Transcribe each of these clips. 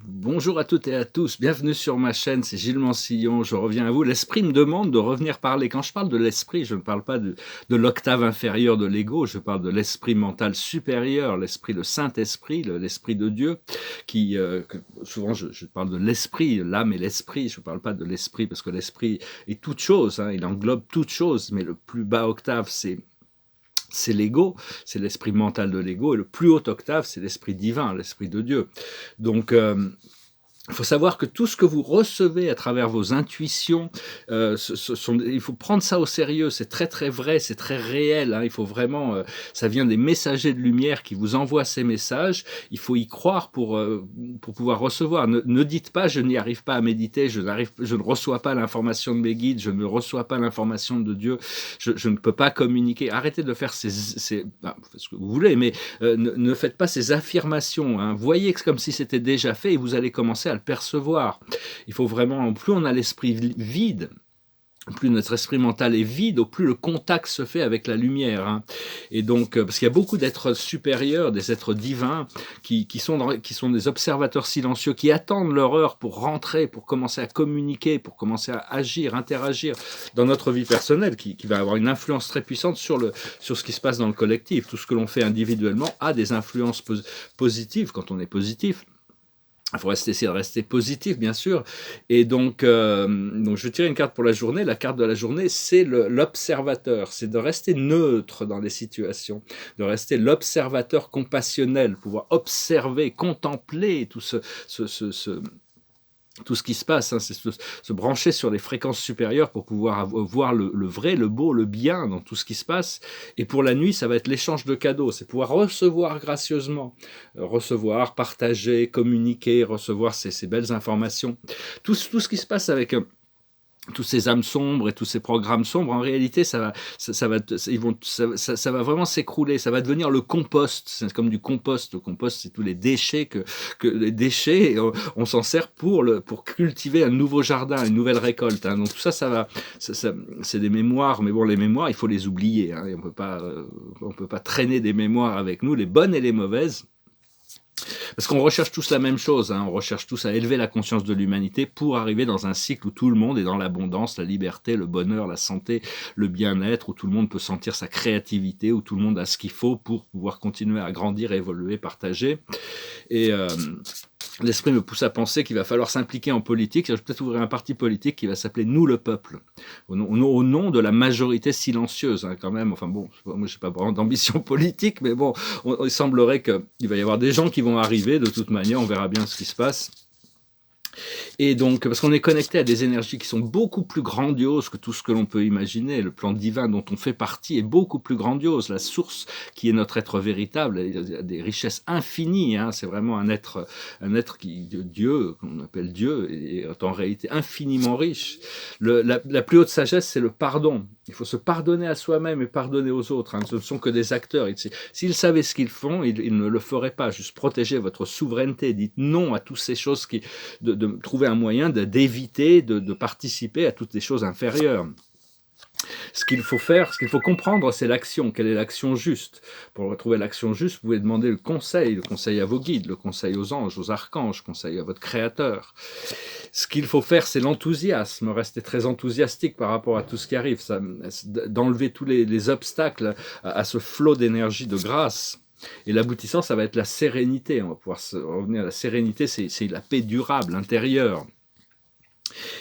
Bonjour à toutes et à tous, bienvenue sur ma chaîne, c'est Gilles Mansillon, je reviens à vous. L'esprit me demande de revenir parler. Quand je parle de l'esprit, je ne parle pas de l'octave inférieure de l'ego, je parle de l'esprit mental supérieur, l'esprit, le Saint-Esprit, l'esprit de Dieu, souvent je parle de l'esprit, l'âme et l'esprit, je ne parle pas de l'esprit parce que l'esprit est toute chose, hein, il englobe toute chose, mais le plus bas octave c'est l'ego, c'est l'esprit mental de l'ego, et le plus haut octave, c'est l'esprit divin, l'esprit de Dieu. Donc, il faut savoir que tout ce que vous recevez à travers vos intuitions, il faut prendre ça au sérieux, c'est très très vrai, c'est très réel, hein, il faut vraiment, ça vient des messagers de lumière qui vous envoient ces messages, il faut y croire pour pouvoir recevoir. Ne dites pas je n'y arrive pas à méditer, je ne reçois pas l'information de mes guides, je ne reçois pas l'information de Dieu, je ne peux pas communiquer. Arrêtez de faire ce que vous voulez, mais ne faites pas ces affirmations, hein. Voyez comme si c'était déjà fait et vous allez commencer à le percevoir. Il faut vraiment, plus on a l'esprit vide, plus notre esprit mental est vide, au plus le contact se fait avec la lumière, hein. Et donc, parce qu'il y a beaucoup d'êtres supérieurs, des êtres divins, qui sont des observateurs silencieux, qui attendent leur heure pour rentrer, pour commencer à communiquer, pour commencer à agir, interagir dans notre vie personnelle, qui va avoir une influence très puissante sur ce qui se passe dans le collectif. Tout ce que l'on fait individuellement a des influences positives quand on est positif. Il faut essayer de rester positif, bien sûr. Et donc je vais tirer une carte pour la journée. La carte de la journée, c'est l'observateur. C'est de rester neutre dans les situations, de rester l'observateur compassionnel, pouvoir observer, contempler tout ce qui se passe, hein, c'est se brancher sur les fréquences supérieures pour pouvoir voir le vrai, le beau, le bien dans tout ce qui se passe. Et pour la nuit, ça va être l'échange de cadeaux, c'est pouvoir recevoir gracieusement, recevoir, partager, communiquer, recevoir ces belles informations. Tout ce qui se passe avec tous ces âmes sombres et tous ces programmes sombres, en réalité, ça va vraiment s'écrouler. Ça va devenir le compost. C'est comme du compost. Le compost, c'est tous les déchets les déchets. On s'en sert pour cultiver un nouveau jardin, une nouvelle récolte, hein. Donc tout ça, c'est des mémoires. Mais bon, les mémoires, il faut les oublier, hein. On peut pas traîner des mémoires avec nous, les bonnes et les mauvaises. Parce qu'on recherche tous la même chose, hein. On recherche tous à élever la conscience de l'humanité pour arriver dans un cycle où tout le monde est dans l'abondance, la liberté, le bonheur, la santé, le bien-être, où tout le monde peut sentir sa créativité, où tout le monde a ce qu'il faut pour pouvoir continuer à grandir, évoluer, partager. Et l'esprit me pousse à penser qu'il va falloir s'impliquer en politique. Je vais peut-être ouvrir un parti politique qui va s'appeler Nous le peuple, au nom de la majorité silencieuse, hein, quand même. Enfin bon, moi je n'ai pas vraiment d'ambition politique, mais bon, il semblerait qu'il va y avoir des gens qui vont arriver. De toute manière, on verra bien ce qui se passe. Et donc, parce qu'on est connecté à des énergies qui sont beaucoup plus grandioses que tout ce que l'on peut imaginer. Le plan divin dont on fait partie est beaucoup plus grandiose. La source qui est notre être véritable, il y a des richesses infinies, hein. C'est vraiment un être Dieu, qu'on appelle Dieu, est en réalité infiniment riche. La plus haute sagesse, c'est le pardon. Il faut se pardonner à soi-même et pardonner aux autres, hein. Ce ne sont que des acteurs. S'ils savaient ce qu'ils font, ils ne le feraient pas. Juste protéger votre souveraineté. Dites non à toutes ces choses de trouver un moyen d'éviter de participer à toutes les choses inférieures. Ce qu'il faut faire, ce qu'il faut comprendre, c'est l'action. Quelle est l'action juste? Pour retrouver l'action juste, vous pouvez demander le conseil à vos guides, le conseil aux anges, aux archanges, le conseil à votre créateur. Ce qu'il faut faire, c'est l'enthousiasme, rester très enthousiastique par rapport à tout ce qui arrive, d'enlever tous les obstacles à ce flot d'énergie, de grâce. Et l'aboutissant, ça va être la sérénité. On va pouvoir revenir à la sérénité, c'est la paix durable, intérieure.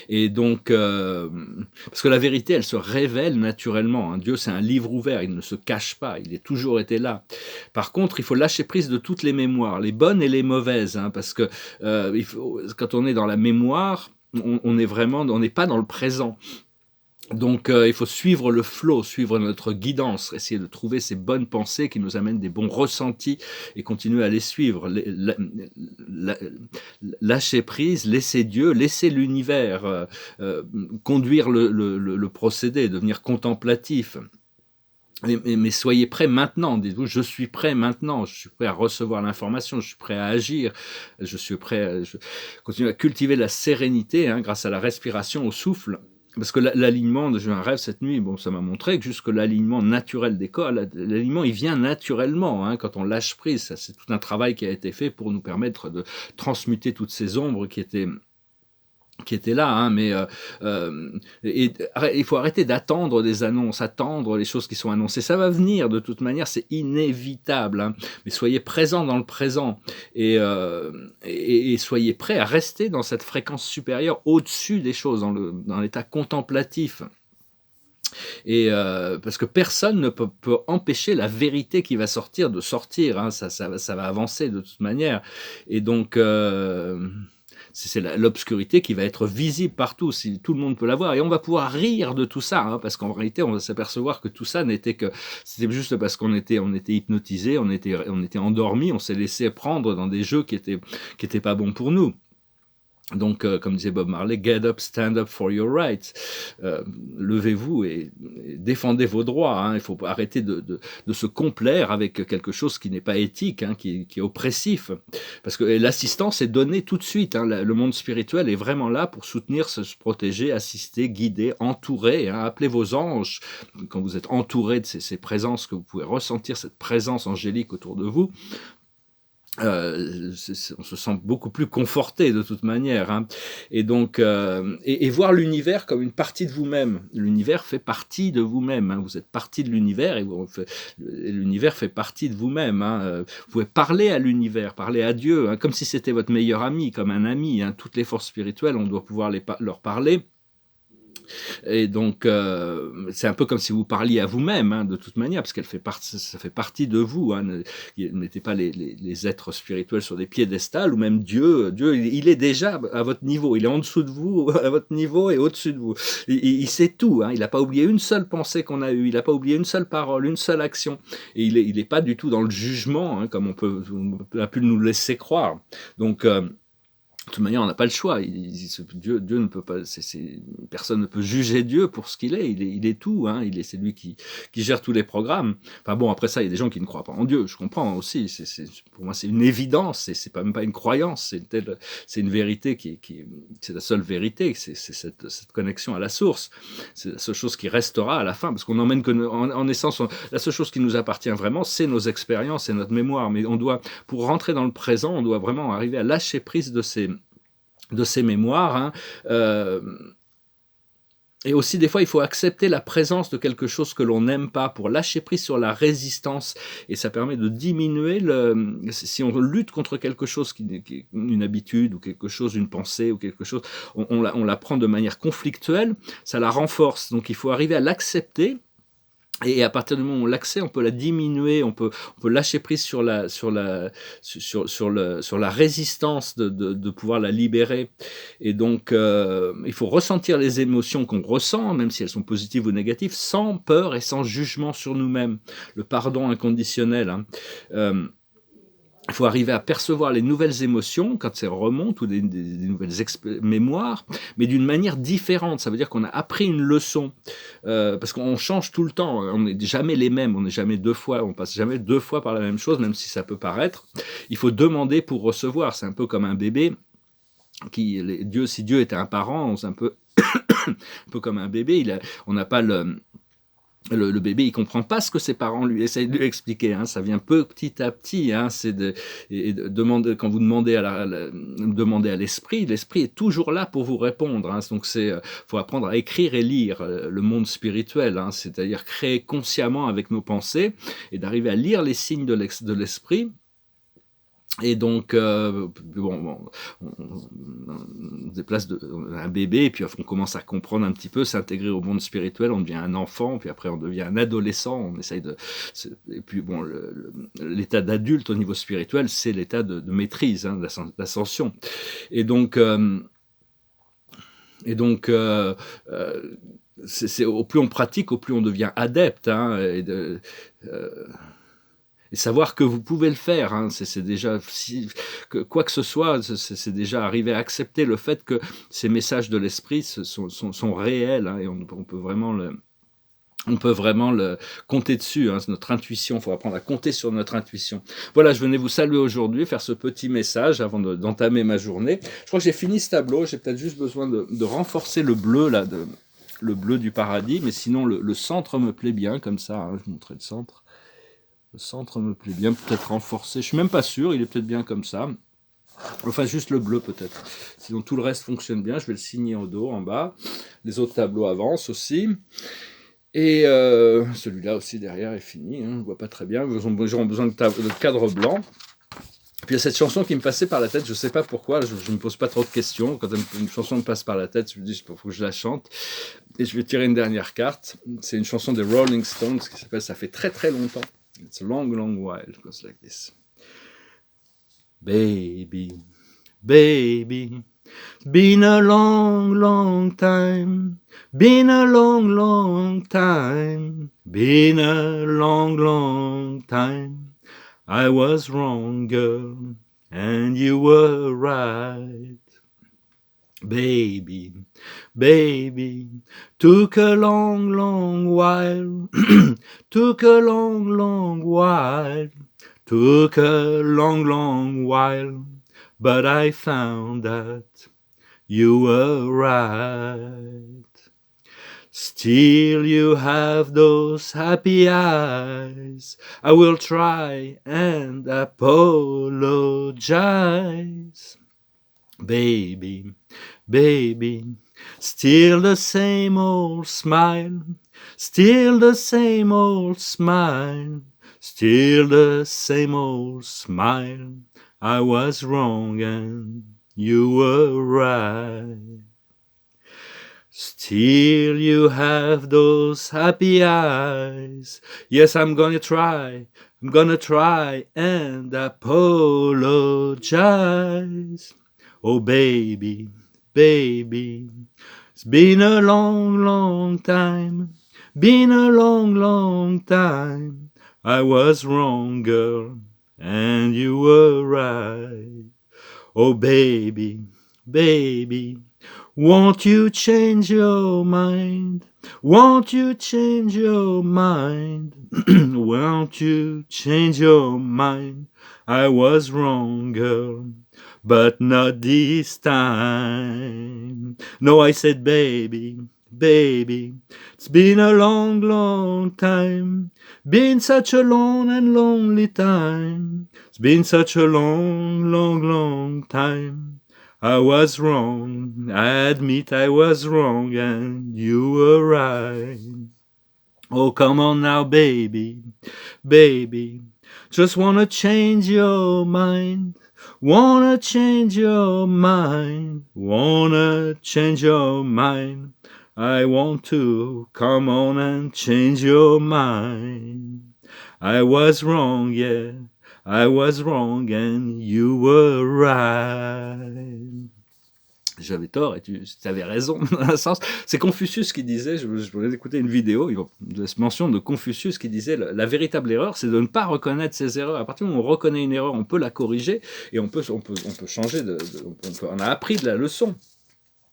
Et donc, parce que la vérité, elle se révèle naturellement, hein. Dieu, c'est un livre ouvert, il ne se cache pas, il a toujours été là. Par contre, il faut lâcher prise de toutes les mémoires, les bonnes et les mauvaises, hein, parce que quand on est dans la mémoire, on n'est pas dans le présent. Donc il faut suivre le flow, suivre notre guidance, essayer de trouver ces bonnes pensées qui nous amènent des bons ressentis et continuer à les suivre. Lâcher prise, laisser Dieu, laisser l'univers conduire le procédé, devenir contemplatif. Mais soyez prêts maintenant, dites-vous, je suis prêt maintenant, je suis prêt à recevoir l'information, je suis prêt à agir, je suis prêt à continuer à cultiver la sérénité, hein, grâce à la respiration, au souffle, parce que l'alignement, j'ai eu un rêve cette nuit, bon, ça m'a montré que juste l'alignement naturel des corps, l'alignement, il vient naturellement, hein, quand on lâche prise. Ça, c'est tout un travail qui a été fait pour nous permettre de transmuter toutes ces ombres qui étaient là, hein, mais il faut arrêter d'attendre des annonces, attendre les choses qui sont annoncées. Ça va venir de toute manière, c'est inévitable, hein, mais soyez présents dans le présent et soyez prêts à rester dans cette fréquence supérieure, au-dessus des choses, dans l'état contemplatif. Et parce que personne ne peut empêcher la vérité qui va sortir de sortir, hein, ça va avancer de toute manière. Et donc c'est l'obscurité qui va être visible partout, si tout le monde peut la voir, et on va pouvoir rire de tout ça, hein, parce qu'en réalité, on va s'apercevoir que tout ça c'était juste parce qu'on était hypnotisé, on était endormi, on s'est laissé prendre dans des jeux qui étaient pas bons pour nous. Donc, comme disait Bob Marley, get up, stand up for your rights. Levez-vous et défendez vos droits. Hein. Il faut arrêter de se complaire avec quelque chose qui n'est pas éthique, hein, qui est oppressif. Parce que l'assistance est donnée tout de suite. Hein. Le monde spirituel est vraiment là pour soutenir, se protéger, assister, guider, entourer. Hein. Appelez vos anges. Quand vous êtes entouré de ces présences, que vous pouvez ressentir cette présence angélique autour de vous, on se sent beaucoup plus conforté de toute manière, hein. Et donc et voir l'univers comme une partie de vous-même. L'univers fait partie de vous-même, hein. Vous êtes partie de l'univers et l'univers fait partie de vous-même, hein. Vous pouvez parler à l'univers, parler à Dieu, hein, comme si c'était votre meilleur ami, comme un ami, hein. Toutes les forces spirituelles, on doit pouvoir leur parler. Et donc, c'est un peu comme si vous parliez à vous-même, hein, de toute manière, parce ça fait partie de vous. Hein. Ne mettez pas les êtres spirituels sur des piédestals, ou même Dieu. Dieu, il est déjà à votre niveau. Il est en dessous de vous, à votre niveau, et au-dessus de vous. Il sait tout. Hein. Il n'a pas oublié une seule pensée qu'on a eue. Il n'a pas oublié une seule parole, une seule action. Et il n'est pas du tout dans le jugement, hein, comme on a pu nous laisser croire. Donc, de toute manière, on n'a pas le choix. Dieu ne peut pas. Personne ne peut juger Dieu pour ce qu'il est. Il est tout. Hein. C'est lui qui gère tous les programmes. Enfin bon, après ça, il y a des gens qui ne croient pas en Dieu. Je comprends aussi. Pour moi, c'est une évidence. C'est pas même pas une croyance. C'est une vérité c'est la seule vérité. C'est cette connexion à la source. C'est la seule chose qui restera à la fin, parce qu'on emmène en essence, la seule chose qui nous appartient vraiment, c'est nos expériences et notre mémoire. Mais pour rentrer dans le présent, on doit vraiment arriver à lâcher prise de ces mémoires, hein. Et aussi, des fois, il faut accepter la présence de quelque chose que l'on n'aime pas pour lâcher prise sur la résistance. Et ça permet de diminuer si on lutte contre quelque chose qui est une habitude ou quelque chose, une pensée ou quelque chose, on la prend de manière conflictuelle, ça la renforce. Donc, il faut arriver à l'accepter. Et à partir du moment où on l'accepte, on peut la diminuer, on peut lâcher prise sur la résistance de pouvoir la libérer. Et donc, il faut ressentir les émotions qu'on ressent, même si elles sont positives ou négatives, sans peur et sans jugement sur nous-mêmes. Le pardon inconditionnel, hein. Il faut arriver à percevoir les nouvelles émotions quand elles remontent ou des nouvelles mémoires, mais d'une manière différente. Ça veut dire qu'on a appris une leçon, parce qu'on change tout le temps. On n'est jamais les mêmes, on n'est jamais deux fois, on passe jamais deux fois par la même chose, même si ça peut paraître. Il faut demander pour recevoir. C'est un peu comme un bébé. Si Dieu était un parent, c'est un peu comme un bébé. On n'a pas le bébé, il comprend pas ce que ses parents lui essayent de lui expliquer, hein. Ça vient petit à petit, hein. Quand vous demandez à l'esprit est toujours là pour vous répondre, hein. Donc faut apprendre à écrire et lire le monde spirituel, hein. C'est-à-dire créer consciemment avec nos pensées et d'arriver à lire les signes de l'esprit. Et donc, on déplace un bébé, et puis on commence à comprendre un petit peu, s'intégrer au monde spirituel, on devient un enfant, puis après on devient un adolescent, on essaye et puis bon, l'état d'adulte au niveau spirituel, c'est l'état de maîtrise, hein, d'ascension. Et donc, au plus on pratique, au plus on devient adepte, hein, et savoir que vous pouvez le faire, hein, c'est déjà, quoi que ce soit, c'est déjà arriver à accepter le fait que ces messages de l'esprit sont réels, hein, et on peut vraiment le compter dessus, hein, c'est notre intuition. Il faut apprendre à compter sur notre intuition. Voilà, je venais vous saluer aujourd'hui, faire ce petit message avant d'entamer ma journée. Je crois que j'ai fini ce tableau. J'ai peut-être juste besoin de renforcer le bleu là le bleu du paradis, mais sinon le centre me plaît bien, comme ça, hein, je vous montrerai le centre. Le centre me plaît bien, peut-être renforcé, je suis même pas sûr, il est peut-être bien comme ça. Enfin, juste le bleu peut-être. Sinon, tout le reste fonctionne bien. Je vais le signer au dos, en bas. Les autres tableaux avancent aussi. Et celui-là aussi derrière est fini. Hein, on ne voit pas très bien. Ils auront besoin de cadre blanc. Puis il y a cette chanson qui me passait par la tête. Je ne sais pas pourquoi. Je ne me pose pas trop de questions. Quand une chanson me passe par la tête, je me dis il faut que je la chante. Et je vais tirer une dernière carte. C'est une chanson des Rolling Stones qui s'appelle Ça fait très très longtemps. It's a long, long while. It goes like this. Baby, baby, been a long, long time, been a long, long time, been a long, long time. I was wrong, girl, and you were right. Baby, baby, took a long, long while, took a long, long while. Took a long, long while, but I found that you were right. Still you have those happy eyes. I will try and apologize. Baby, baby, still the same old smile, still the same old smile. Still the same old smile. I was wrong and you were right. Still you have those happy eyes. Yes, I'm gonna try and apologize. Oh baby, baby, it's been a long, long time. Been a long, long time. I was wrong, girl, and you were right. Oh, baby, baby, won't you change your mind? Won't you change your mind? Won't you change your mind? I was wrong, girl, but not this time. No, I said, baby, baby, it's been a long, long time. Been such a long and lonely time. It's been such a long, long, long time. I was wrong. I admit I was wrong and you were right. Oh, come on now, baby, baby. Just wanna change your mind. Wanna change your mind. Wanna change your mind. I want to come on and change your mind. I was wrong, yeah, I was wrong and you were right. J'avais tort et tu avais raison, dans un sens. C'est Confucius qui disait, je voulais écouter une vidéo, il se mention de Confucius qui disait la véritable erreur, c'est de ne pas reconnaître ses erreurs. À partir du moment où on reconnaît une erreur, on peut la corriger et on peut changer, on a appris de la leçon.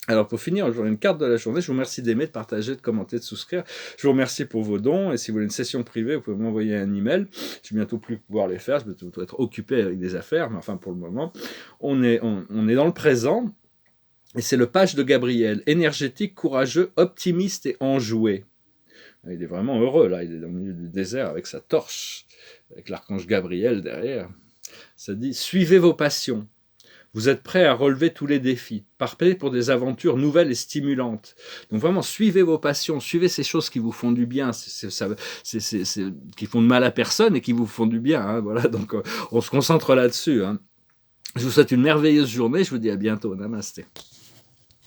Alors pour finir, j'aurai une carte de la journée. Je vous remercie d'aimer, de partager, de commenter, de souscrire. Je vous remercie pour vos dons. Et si vous voulez une session privée, vous pouvez m'envoyer un email. Je vais bientôt plus pouvoir les faire. Je vais bientôt être occupé avec des affaires. Mais enfin, pour le moment, on est dans le présent. Et c'est le page de Gabriel. Énergétique, courageux, optimiste et enjoué. Il est vraiment heureux, là. Il est dans le milieu du désert avec sa torche, avec l'archange Gabriel derrière. Ça dit « Suivez vos passions. Vous êtes prêts à relever tous les défis. Partez pour des aventures nouvelles et stimulantes. » Donc vraiment, suivez vos passions, suivez ces choses qui vous font du bien, qui font de mal à personne et qui vous font du bien. Hein, voilà, donc on se concentre là-dessus. Hein. Je vous souhaite une merveilleuse journée. Je vous dis à bientôt. Namasté.